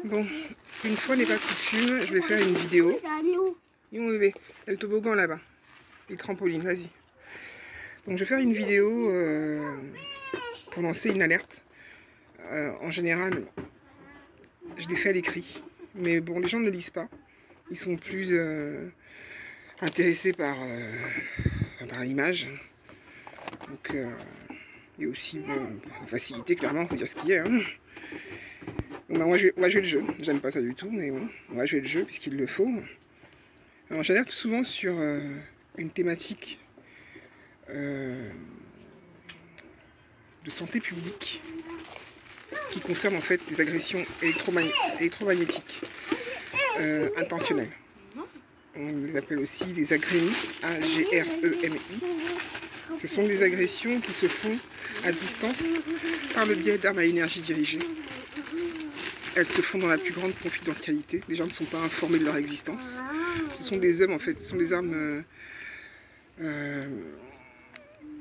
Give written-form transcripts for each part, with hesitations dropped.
Bon, une fois n'est pas coutume, je vais faire une vidéo. Et mon bébé, il y a le toboggan là-bas. Les trampolines, vas-y. Donc je vais faire une vidéo pour lancer une alerte. En général, je l'ai fait à l'écrit. Mais bon, les gens ne lisent pas. Ils sont plus intéressés par l'image. Donc, et aussi, bon, la facilité, clairement, on peut dire ce qu'il y a. Hein. Bon, bah, on va jouer le jeu. J'aime pas ça du tout, mais bon, on va jouer le jeu puisqu'il le faut. Alors, j'alerte souvent sur une thématique de santé publique qui concerne en fait des agressions électromagnétiques intentionnelles. On les appelle aussi des agrémies, A-G-R-E-M-I. Ce sont des agressions qui se font à distance par le biais d'armes à énergie dirigée. Elles se font dans la plus grande confidentialité. Les gens ne sont pas informés de leur existence. Ce sont des armes, en fait, ce sont des armes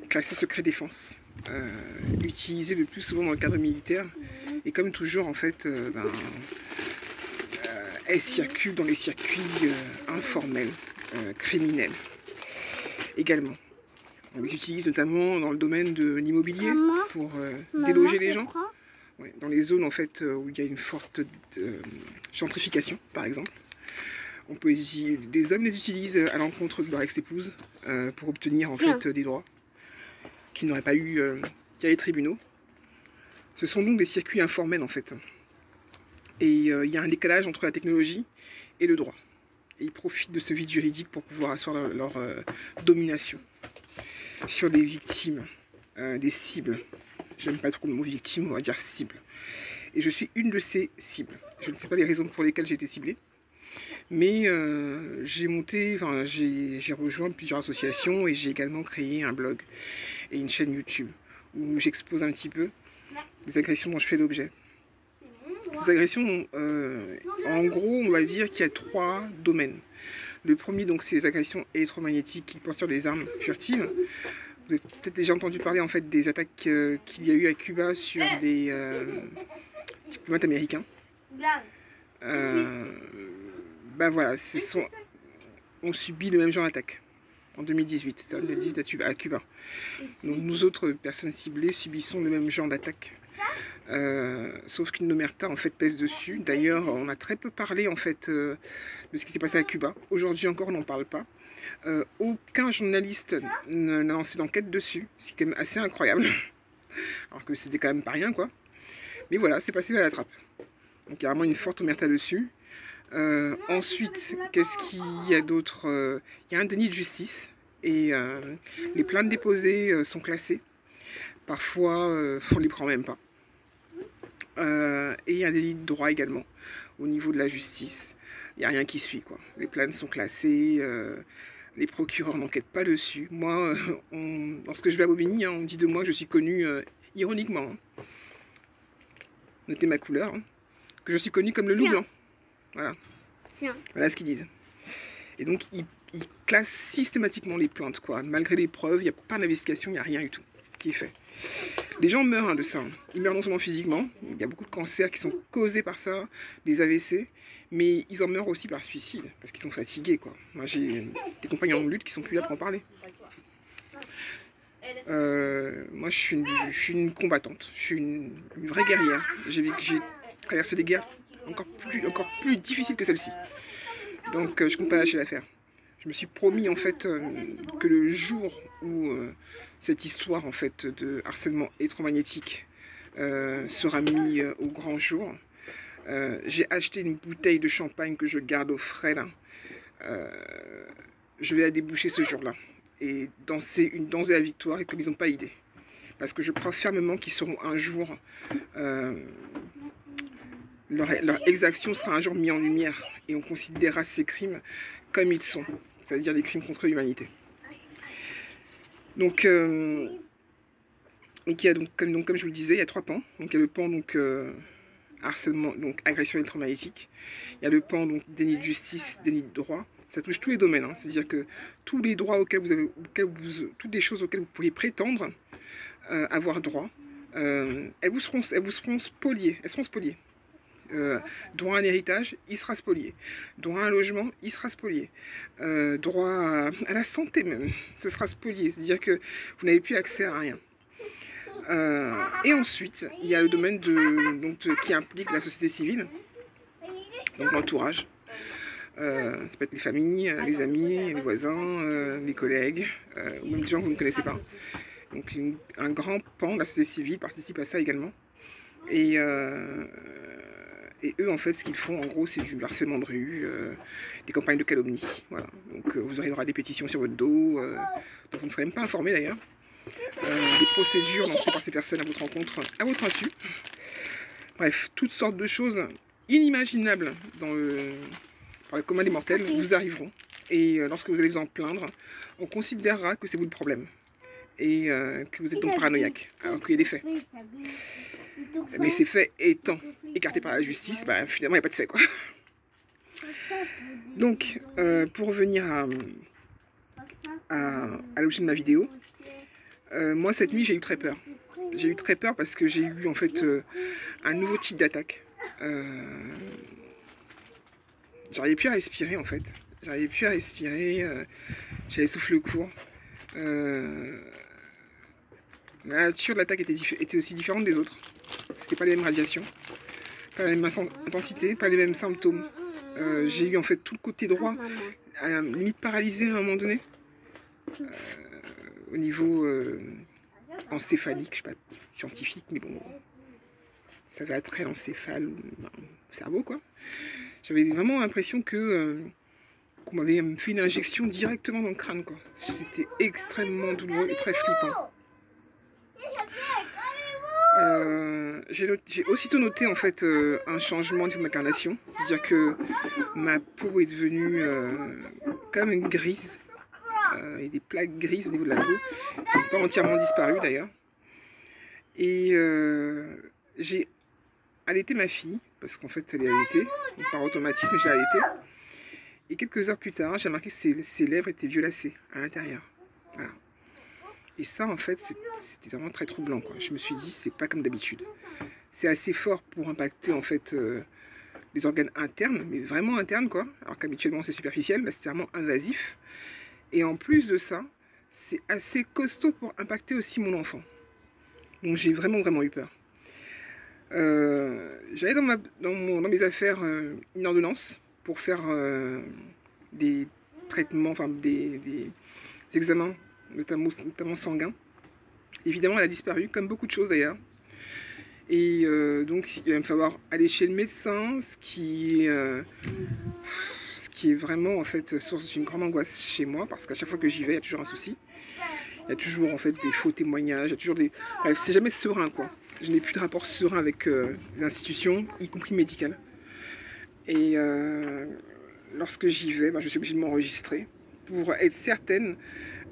classées secret défense, utilisées le plus souvent dans le cadre militaire. Et comme toujours, en fait, elles circulent dans les circuits informels, criminels également. On les utilise notamment dans le domaine de l'immobilier pour déloger les gens. Ouais, dans les zones en fait où il y a une forte gentrification, par exemple. On peut des hommes les utilisent à l'encontre de leur ex-épouse pour obtenir en fait des droits qu'ils n'auraient pas eu via les tribunaux. Ce sont donc des circuits informels en fait. Et il y a un décalage entre la technologie et le droit. Et ils profitent de ce vide juridique pour pouvoir asseoir leur domination sur des victimes, des cibles. J'aime pas trop le mot victime, on va dire cible. Et je suis une de ces cibles. Je ne sais pas les raisons pour lesquelles j'ai été ciblée. Mais j'ai rejoint plusieurs associations et j'ai également créé un blog et une chaîne YouTube où j'expose un petit peu les agressions dont je fais l'objet. Ces agressions, en gros, on va dire qu'il y a 3 domaines. Le premier, donc, c'est les agressions électromagnétiques qui portent sur des armes furtives. Vous avez peut-être déjà entendu parler en fait des attaques qu'il y a eu à Cuba sur des diplomates américains. Ben voilà, on subit le même genre d'attaque en 2018, c'est en 2018 à Cuba. Donc nous autres personnes ciblées subissons le même genre d'attaque. Sauf qu'une omerta en fait pèse dessus. D'ailleurs, on a très peu parlé en fait de ce qui s'est passé à Cuba. Aujourd'hui encore, on n'en parle pas. Aucun journaliste n'a lancé d'enquête dessus, c'est quand même assez incroyable. Alors que c'était quand même pas rien quoi. Mais voilà, c'est passé à la trappe. Donc il y a vraiment une forte omerta dessus. Ensuite, qu'est-ce qu'il y a d'autre? Il y a un déni de justice et les plaintes déposées sont classées. Parfois, on les prend même pas. Et il y a un délit de droit également au niveau de la justice. Il n'y a rien qui suit quoi. Les plaintes sont classées, les procureurs n'enquêtent pas dessus. Moi, lorsque je vais à Bobigny, on dit de moi que je suis connu ironiquement. Hein. Notez ma couleur, hein, que je suis connu comme le loup blanc. Voilà. Voilà ce qu'ils disent. Et donc ils classent systématiquement les plaintes quoi. Malgré les preuves, il n'y a pas d'investigation, il n'y a rien du tout qui est fait. Les gens meurent hein, de ça. Ils meurent non seulement physiquement, il y a beaucoup de cancers qui sont causés par ça, des AVC, mais ils en meurent aussi par suicide, parce qu'ils sont fatigués quoi. Moi j'ai des compagnons de lutte qui sont plus là pour en parler. Moi je suis une combattante, je suis une vraie guerrière. J'ai traversé des guerres encore plus difficiles que celle-ci. Donc je compte pas lâcher l'affaire. Je me suis promis en fait que le jour où cette histoire en fait de harcèlement électromagnétique sera mis au grand jour, j'ai acheté une bouteille de champagne que je garde au frais là. Je vais la déboucher ce jour-là et danser une danse de la victoire et comme ils n'ont pas idée. Parce que je crois fermement qu'ils seront un jour leur exaction sera un jour mis en lumière et on considérera ces crimes comme ils sont, c'est-à-dire des crimes contre l'humanité. Donc, il y a comme je vous le disais, il y a 3 pans. Donc il y a le pan donc harcèlement, donc agression électromagnétique. Il y a le pan donc déni de justice, déni de droit. Ça touche tous les domaines, hein. C'est-à-dire que tous les droits auxquels toutes les choses auxquelles vous pourriez prétendre avoir droit, elles vous seront spoliées. Elles seront spoliées. Droit à un héritage, il sera spolié. Droit à un logement, il sera spolié. Droit à la santé même, ce sera spolié. C'est-à-dire que vous n'avez plus accès à rien. Et ensuite, il y a le domaine qui implique la société civile, donc l'entourage. Ça peut être les familles, les amis, les voisins, les collègues, ou même des gens que vous ne connaissez pas. Donc un grand pan de la société civile participe à ça également. Et eux, en fait, ce qu'ils font, en gros, c'est du harcèlement de rue, des campagnes de calomnie. Voilà. Donc vous aurez des pétitions sur votre dos, dont vous ne serez même pas informé d'ailleurs. Des procédures lancées par ces personnes à votre rencontre, à votre insu. Bref, toutes sortes de choses inimaginables par le commun des mortels vous arriveront. Et lorsque vous allez vous en plaindre, on considérera que c'est vous le problème. Et que vous êtes donc paranoïaque, alors qu'il y a des faits. Mais ces faits étant écartés par la justice, bah, finalement il n'y a pas de fait, quoi. Donc, pour revenir à l'objet de ma vidéo, moi cette nuit j'ai eu très peur. J'ai eu très peur parce que j'ai eu en fait un nouveau type d'attaque. J'arrivais plus à respirer en fait. J'arrivais plus à respirer, j'avais souffle court. La nature de l'attaque était aussi différente des autres. C'était pas les mêmes radiations, pas la même intensité, pas les mêmes symptômes. J'ai eu en fait tout le côté droit, limite paralysé à un moment donné. Au niveau encéphalique, je sais pas scientifique, mais bon, ça va très l'encéphale, au cerveau quoi. J'avais vraiment l'impression qu'on m'avait fait une injection directement dans le crâne quoi. C'était extrêmement douloureux et très flippant. J'ai aussitôt noté en fait un changement de ma carnation, c'est-à-dire que ma peau est devenue comme une grise, et des plaques grises au niveau de la peau, qui n'ont pas entièrement disparu d'ailleurs. Et j'ai allaité ma fille, parce qu'en fait elle est allaitée, donc par automatisme j'ai allaité. Et quelques heures plus tard, j'ai remarqué que ses lèvres étaient violacées à l'intérieur. Voilà. Et ça, en fait, c'était vraiment très troublant, quoi. Je me suis dit, c'est pas comme d'habitude. C'est assez fort pour impacter, en fait, les organes internes, mais vraiment internes, quoi. Alors qu'habituellement, c'est superficiel, là, c'est vraiment invasif. Et en plus de ça, c'est assez costaud pour impacter aussi mon enfant. Donc, j'ai vraiment eu peur. J'avais dans mes affaires une ordonnance pour faire des traitements, enfin, des examens, notamment sanguin. Évidemment, elle a disparu, comme beaucoup de choses d'ailleurs. Et donc, il va me falloir aller chez le médecin, ce qui est vraiment en fait source d'une grande angoisse chez moi, parce qu'à chaque fois que j'y vais, il y a toujours un souci. Il y a toujours en fait des faux témoignages, il y a toujours des... Bref, c'est jamais serein quoi. Je n'ai plus de rapport serein avec les institutions, y compris médicales. Et lorsque j'y vais, je suis obligée de m'enregistrer pour être certaine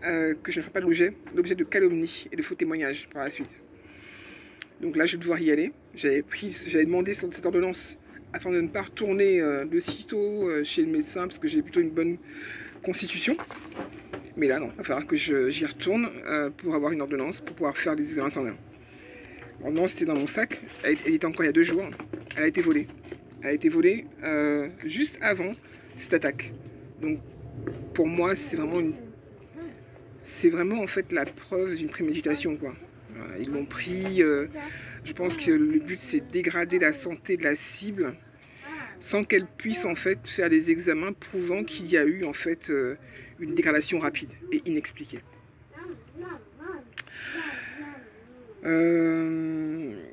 que je ne ferai pas l'objet de calomnie et de faux témoignages par la suite. Donc là, je vais devoir y aller. J'avais demandé cette ordonnance afin de ne pas retourner de sitôt chez le médecin parce que j'ai plutôt une bonne constitution. Mais là, non, il va falloir que j'y retourne pour avoir une ordonnance pour pouvoir faire des examens sanguins. L'ordonnance était dans mon sac, elle était encore il y a 2 jours. Elle a été volée. Elle a été volée juste avant cette attaque. Donc pour moi, c'est vraiment en fait la preuve d'une préméditation quoi. Ils l'ont pris, je pense que le but c'est de dégrader la santé de la cible sans qu'elle puisse en fait faire des examens prouvant qu'il y a eu en fait une dégradation rapide et inexpliquée.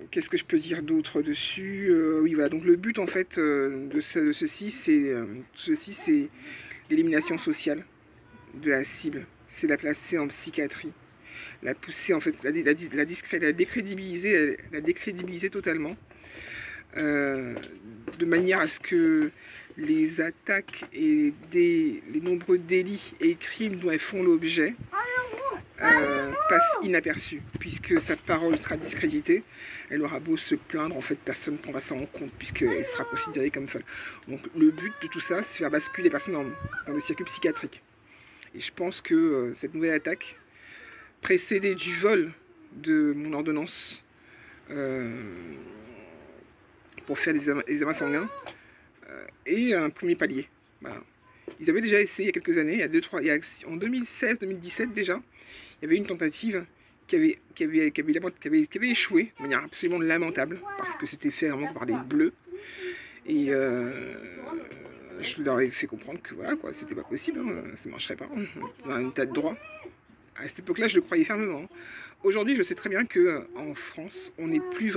Qu'est-ce que je peux dire d'autre dessus? Oui voilà, donc le but en fait de ceci c'est l'élimination sociale de la cible, c'est la placer en psychiatrie, la pousser en fait, la décrédibiliser totalement, de manière à ce que les attaques et les nombreux délits et crimes dont elles font l'objet passe inaperçue, puisque sa parole sera discréditée. Elle aura beau se plaindre, en fait, personne ne prendra ça en compte, puisqu'elle sera considérée comme folle. Donc le but de tout ça, c'est faire basculer les personnes dans le circuit psychiatrique. Et je pense que cette nouvelle attaque, précédée du vol de mon ordonnance, pour faire des examens sanguins et un premier palier. Voilà. Ils avaient déjà essayé il y a quelques années, en 2016-2017 déjà, il y avait une tentative qui avait échoué de manière absolument lamentable, parce que c'était fait vraiment par des bleus. Et je leur ai fait comprendre que voilà, quoi, c'était pas possible, hein, ça marcherait pas, dans un état de droit. À cette époque-là, je le croyais fermement. Aujourd'hui, je sais très bien qu'en France, on n'est plus